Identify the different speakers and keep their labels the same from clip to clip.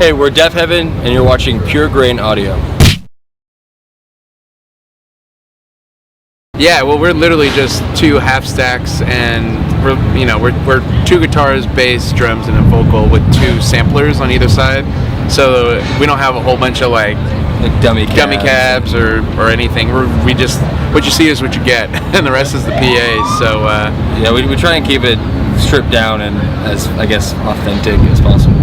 Speaker 1: Hey, we're Deafheaven, and you're watching PureGrainAudio.
Speaker 2: Yeah, well, we're literally just two half stacks, and we're two guitars, bass, drums, and a vocal with two samplers on either side. So we don't have a whole bunch of like
Speaker 1: dummy
Speaker 2: cabs or anything. We just, what you see is what you get, and the rest is the PA. So
Speaker 1: yeah, we try and keep it stripped down and as, I guess, authentic as possible.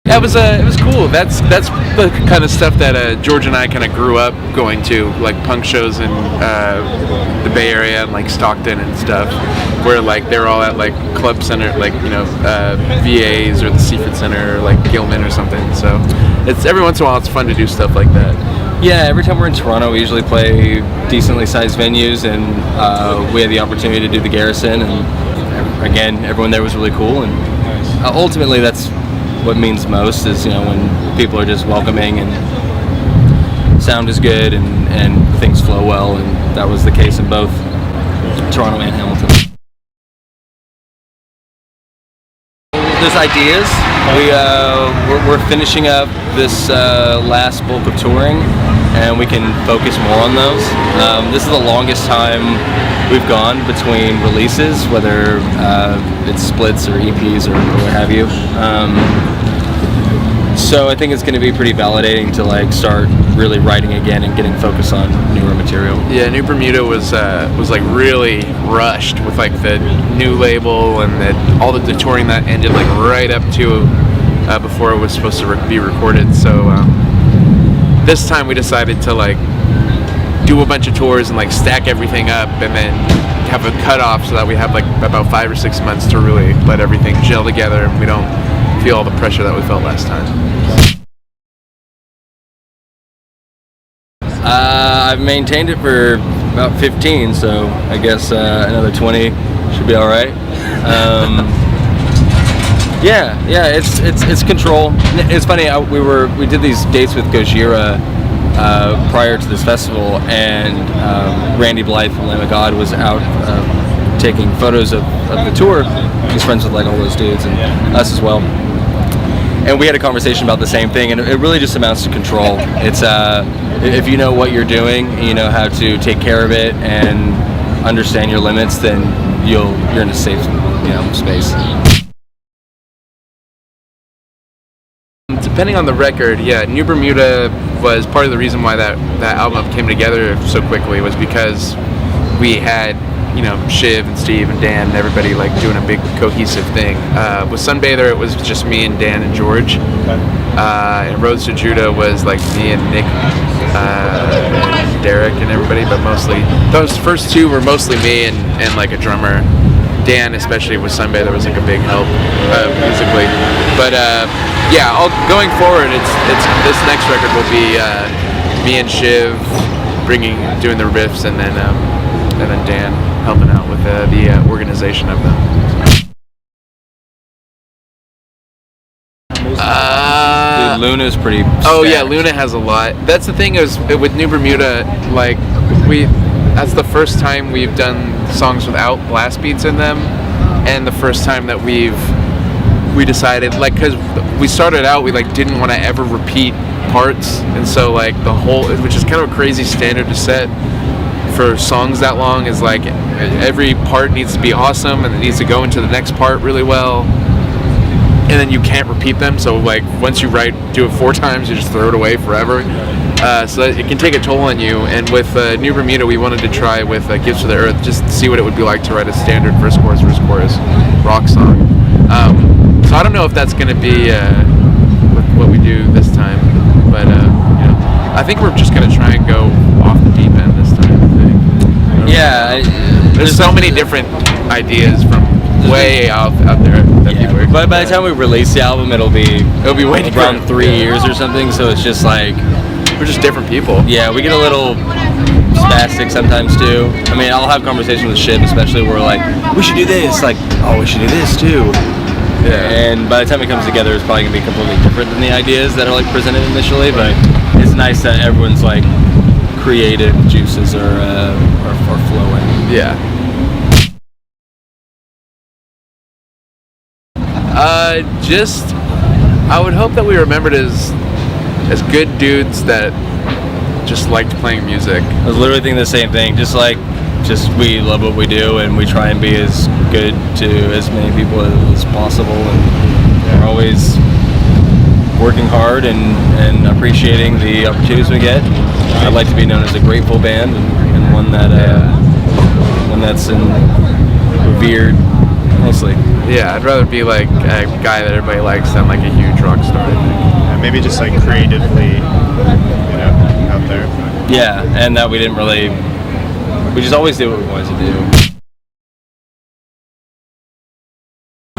Speaker 2: Yeah, it was cool. That's the kind of stuff that George and I kind of grew up going to, like punk shows in the Bay Area and like Stockton and stuff, where like they're all at like club center, like VAs or the Seaford Center, or like Gilman or something. So it's every once in a while it's fun to do stuff like that.
Speaker 1: Yeah, every time we're in Toronto, we usually play decently sized venues, and we had the opportunity to do the Garrison, and again, everyone there was really cool, and ultimately that's what means most is, when people are just welcoming and sound is good and things flow well, and that was the case in both Toronto and Hamilton. There's ideas. We're finishing up this last bulk of touring, and we can focus more on those. This is the longest time we've gone between releases, whether it's splits or EPs or what have you. So I think it's going to be pretty validating to like start really writing again and getting focused on newer material.
Speaker 2: Yeah, New Bermuda was like really rushed with like the new label and all the touring that ended like right up to before it was supposed to be recorded. So this time we decided to like do a bunch of tours and like stack everything up and then have a cutoff so that we have like about 5 or 6 months to really let everything gel together and we don't feel all the pressure that we felt last time.
Speaker 1: I've maintained it for about 15, so I guess another 20 should be all right. Yeah, it's control. It's funny. We did these dates with Gojira prior to this festival, and Randy Blythe from Lamb of God was out taking photos of the tour. He's friends with like all those dudes and us as well. And we had a conversation about the same thing, and it really just amounts to control. It's if you know what you're doing, and you know how to take care of it and understand your limits, then you're in a safe space.
Speaker 2: Depending on the record, yeah, New Bermuda was part of the reason why that album came together so quickly, was because we had Shiv and Steve and Dan and everybody like doing a big cohesive thing. With Sunbather, it was just me and Dan and George. And Roads to Judah was like me and Nick and Derek and everybody, but mostly those first two were mostly me and like a drummer. Dan, especially with Sunbather, was like a big help musically. But yeah, going forward, it's this next record will be me and Shiv doing the riffs, and then Dan helping out with the organization of them.
Speaker 1: Dude, Luna's pretty stacked.
Speaker 2: Oh yeah, Luna has a lot. That's the thing is with New Bermuda, like that's the first time we've done songs without blast beats in them, and the first time that we decided, like, because we started out, we like didn't want to ever repeat parts, and so like the whole, which is kind of a crazy standard to set for songs that long, is like every part needs to be awesome and it needs to go into the next part really well, and then you can't repeat them. So like once you do it 4 times, you just throw it away forever. So that it can take a toll on you. And with New Bermuda, we wanted to try with Gifts for the Earth, just to see what it would be like to write a standard verse chorus rock song. So I don't know if that's going to be what we do this time, but I think we're just going to try and go off the deep end this time. I think.
Speaker 1: Yeah,
Speaker 2: there's so many different ideas from way out there that people are.
Speaker 1: But by the time we release the album, it'll be
Speaker 2: way
Speaker 1: around 3 years or something. So it's just like
Speaker 2: we're just different people.
Speaker 1: Yeah, we get a little spastic sometimes too. I mean, I'll have conversations with Shiv, especially where we're like, we should do this. Like, oh, we should do this too. Yeah. And by the time it comes together, it's probably gonna be completely different than the ideas that are like presented initially. But it's nice that everyone's like creative juices are flowing.
Speaker 2: Yeah. Just, I would hope that we remembered as good dudes that just liked playing music.
Speaker 1: I was literally thinking the same thing. Just we love what we do, and we try and be as good to as many people as possible, and we're always working hard and appreciating the opportunities we get. I'd like to be known as a grateful band, and one that's revered nicely.
Speaker 2: Yeah, I'd rather be like a guy that everybody likes than like a huge rock star.
Speaker 3: Yeah, maybe just like creatively, out there.
Speaker 1: Yeah, and that we just always did what we wanted to do.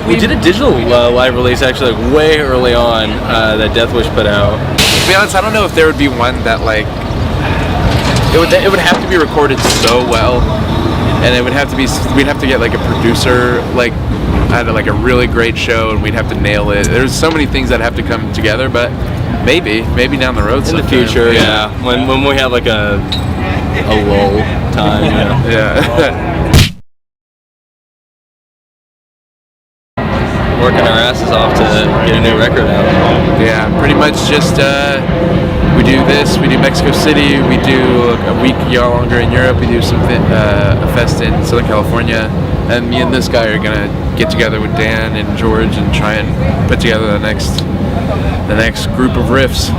Speaker 1: We did a digital live release actually way early on that Death Wish put out.
Speaker 2: To be honest, I don't know if there would be one that like it would have to be recorded so well, and we'd have to get like a producer like had like a really great show, and we'd have to nail it. There's so many things that have to come together, but maybe down the road
Speaker 1: in the future, yeah. When we have like a lull time,
Speaker 2: yeah.
Speaker 1: Working our asses off to get a new record out.
Speaker 2: Yeah, pretty much just we do this. We do Mexico City. We do a week longer in Europe. We do a fest in Southern California, and me and this guy are gonna get together with Dan and George and try and put together the next group of riffs.